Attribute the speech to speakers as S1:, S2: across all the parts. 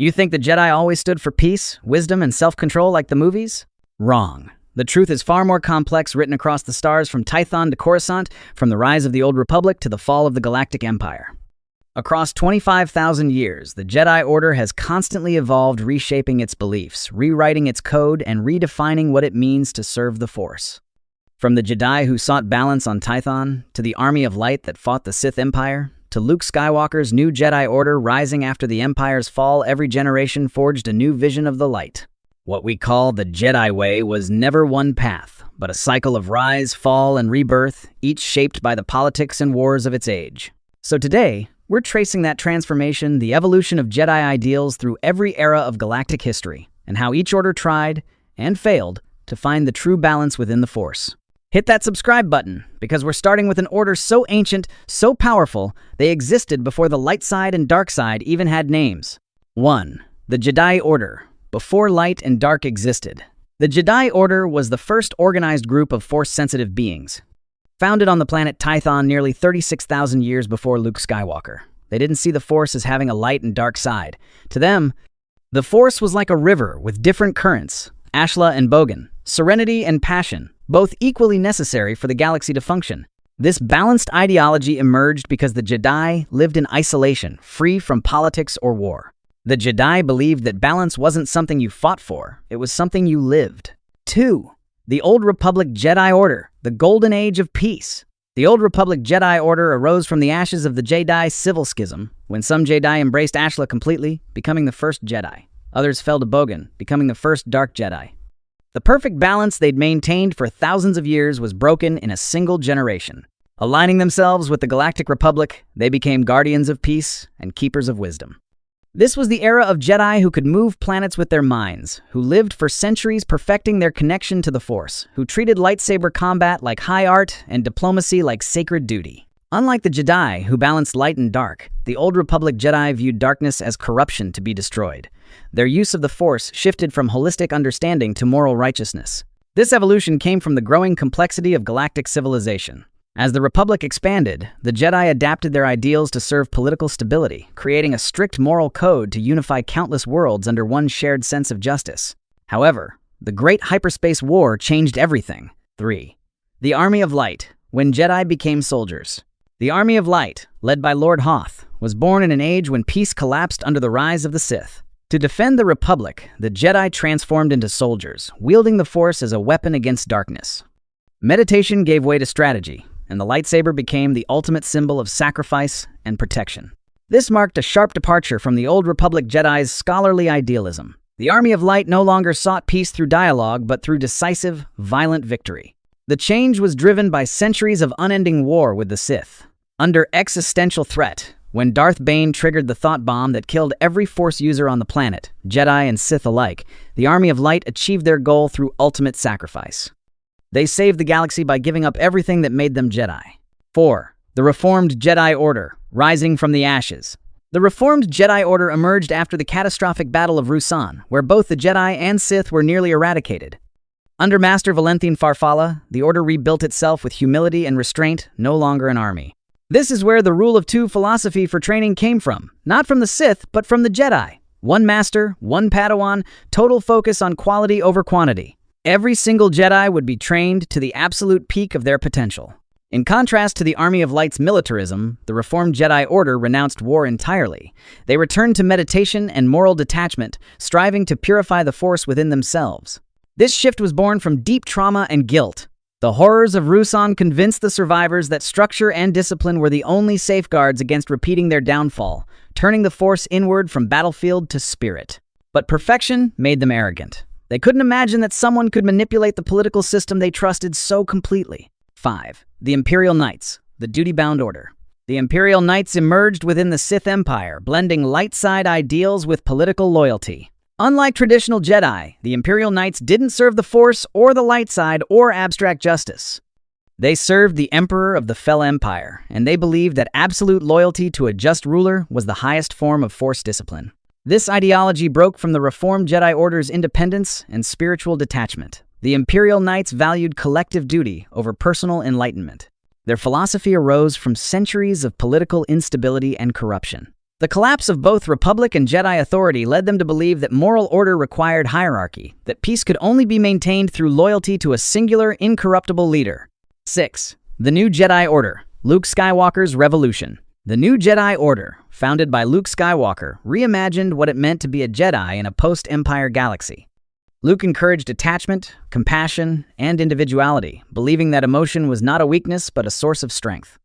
S1: You think the Jedi always stood for peace, wisdom, and self-control like the movies? Wrong. The truth is far more complex, written across the stars from Tython to Coruscant, from the rise of the Old Republic to the fall of the Galactic Empire. Across 25,000 years, the Jedi Order has constantly evolved, reshaping its beliefs, rewriting its code, and redefining what it means to serve the Force. From the Jedi who sought balance on Tython, to the Army of Light that fought the Sith Empire, to Luke Skywalker's new Jedi Order rising after the Empire's fall, every generation forged a new vision of the light. What we call the Jedi Way was never one path, but a cycle of rise, fall, and rebirth, each shaped by the politics and wars of its age. So today, we're tracing that transformation, the evolution of Jedi ideals through every era of galactic history, and how each order tried, and failed, to find the true balance within the Force. Hit that subscribe button, because we're starting with an order so ancient, so powerful, they existed before the light side and dark side even had names. 1. The Jedi Order, before light and dark existed. The Jedi Order was the first organized group of Force-sensitive beings. Founded on the planet Tython nearly 36,000 years before Luke Skywalker. They didn't see the Force as having a light and dark side. To them, the Force was like a river with different currents, Ashla and Bogan, serenity and passion, both equally necessary for the galaxy to function. This balanced ideology emerged because the Jedi lived in isolation, free from politics or war. The Jedi believed that balance wasn't something you fought for, it was something you lived. 2. The Old Republic Jedi Order, the Golden Age of Peace. The Old Republic Jedi Order arose from the ashes of the Jedi Civil Schism, when some Jedi embraced Ashla completely, becoming the first Jedi. Others fell to Bogan, becoming the first Dark Jedi. The perfect balance they'd maintained for thousands of years was broken in a single generation. Aligning themselves with the Galactic Republic, they became guardians of peace and keepers of wisdom. This was the era of Jedi who could move planets with their minds, who lived for centuries perfecting their connection to the Force, who treated lightsaber combat like high art and diplomacy like sacred duty. Unlike the Jedi, who balanced light and dark, the Old Republic Jedi viewed darkness as corruption to be destroyed. Their use of the Force shifted from holistic understanding to moral righteousness. This evolution came from the growing complexity of galactic civilization. As the Republic expanded, the Jedi adapted their ideals to serve political stability, creating a strict moral code to unify countless worlds under one shared sense of justice. However, the Great Hyperspace War changed everything. 3. The Army of Light, when Jedi became soldiers. The Army of Light, led by Lord Hoth, was born in an age when peace collapsed under the rise of the Sith. To defend the Republic, the Jedi transformed into soldiers, wielding the Force as a weapon against darkness. Meditation gave way to strategy, and the lightsaber became the ultimate symbol of sacrifice and protection. This marked a sharp departure from the Old Republic Jedi's scholarly idealism. The Army of Light no longer sought peace through dialogue, but through decisive, violent victory. The change was driven by centuries of unending war with the Sith. Under existential threat, when Darth Bane triggered the thought bomb that killed every Force user on the planet, Jedi and Sith alike, the Army of Light achieved their goal through ultimate sacrifice. They saved the galaxy by giving up everything that made them Jedi. 4. The Reformed Jedi Order, rising from the ashes. The Reformed Jedi Order emerged after the catastrophic Battle of Ruusan, where both the Jedi and Sith were nearly eradicated. Under Master Valentin Farfalla, the Order rebuilt itself with humility and restraint, no longer an army. This is where the Rule of Two philosophy for training came from, not from the Sith, but from the Jedi. One Master, one Padawan, total focus on quality over quantity. Every single Jedi would be trained to the absolute peak of their potential. In contrast to the Army of Light's militarism, the Reformed Jedi Order renounced war entirely. They returned to meditation and moral detachment, striving to purify the Force within themselves. This shift was born from deep trauma and guilt. The horrors of Ruusan convinced the survivors that structure and discipline were the only safeguards against repeating their downfall, turning the Force inward from battlefield to spirit. But perfection made them arrogant. They couldn't imagine that someone could manipulate the political system they trusted so completely. 5. The Imperial Knights, the duty-bound order. The Imperial Knights emerged within the Sith Empire, blending light-side ideals with political loyalty. Unlike traditional Jedi, the Imperial Knights didn't serve the Force or the light side or abstract justice. They served the Emperor of the Fel Empire, and they believed that absolute loyalty to a just ruler was the highest form of Force discipline. This ideology broke from the Reformed Jedi Order's independence and spiritual detachment. The Imperial Knights valued collective duty over personal enlightenment. Their philosophy arose from centuries of political instability and corruption. The collapse of both Republic and Jedi authority led them to believe that moral order required hierarchy, that peace could only be maintained through loyalty to a singular, incorruptible leader. 6. The New Jedi Order, Luke Skywalker's Revolution. The New Jedi Order, founded by Luke Skywalker, reimagined what it meant to be a Jedi in a post-Empire galaxy. Luke encouraged attachment, compassion, and individuality, believing that emotion was not a weakness but a source of strength.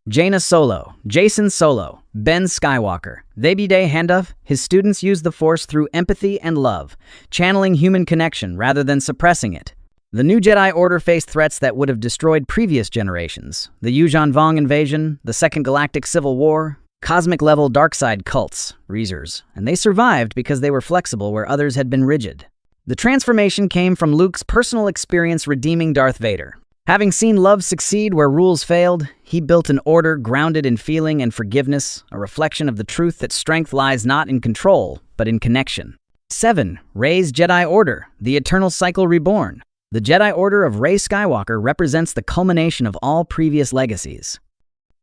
S1: Jaina Solo, Jason Solo, Ben Skywalker, Thebide Handuff, his students used the Force through empathy and love, channeling human connection rather than suppressing it. The New Jedi Order faced threats that would have destroyed previous generations: the Yuuzhan Vong invasion, the Second Galactic Civil War, cosmic-level darkside cults, Reezers, and they survived because they were flexible where others had been rigid. The transformation came from Luke's personal experience redeeming Darth Vader. Having seen love succeed where rules failed, he built an order grounded in feeling and forgiveness, a reflection of the truth that strength lies not in control, but in connection. 7. Rey's Jedi Order, the Eternal Cycle Reborn. The Jedi Order of Rey Skywalker represents the culmination of all previous legacies.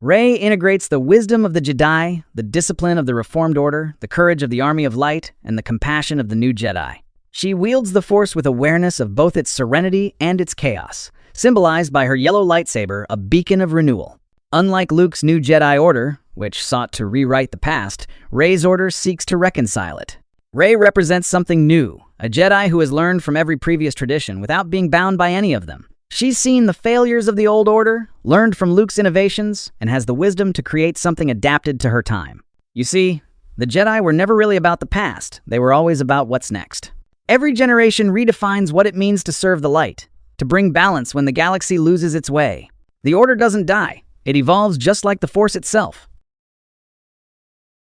S1: Rey integrates the wisdom of the Jedi, the discipline of the Reformed Order, the courage of the Army of Light, and the compassion of the New Jedi. She wields the Force with awareness of both its serenity and its chaos, symbolized by her yellow lightsaber, a beacon of renewal. Unlike Luke's New Jedi Order, which sought to rewrite the past, Rey's order seeks to reconcile it. Rey represents something new, a Jedi who has learned from every previous tradition without being bound by any of them. She's seen the failures of the old order, learned from Luke's innovations, and has the wisdom to create something adapted to her time. You see, the Jedi were never really about the past. They were always about what's next. Every generation redefines what it means to serve the light, to bring balance when the galaxy loses its way. The Order doesn't die. It evolves just like the Force itself.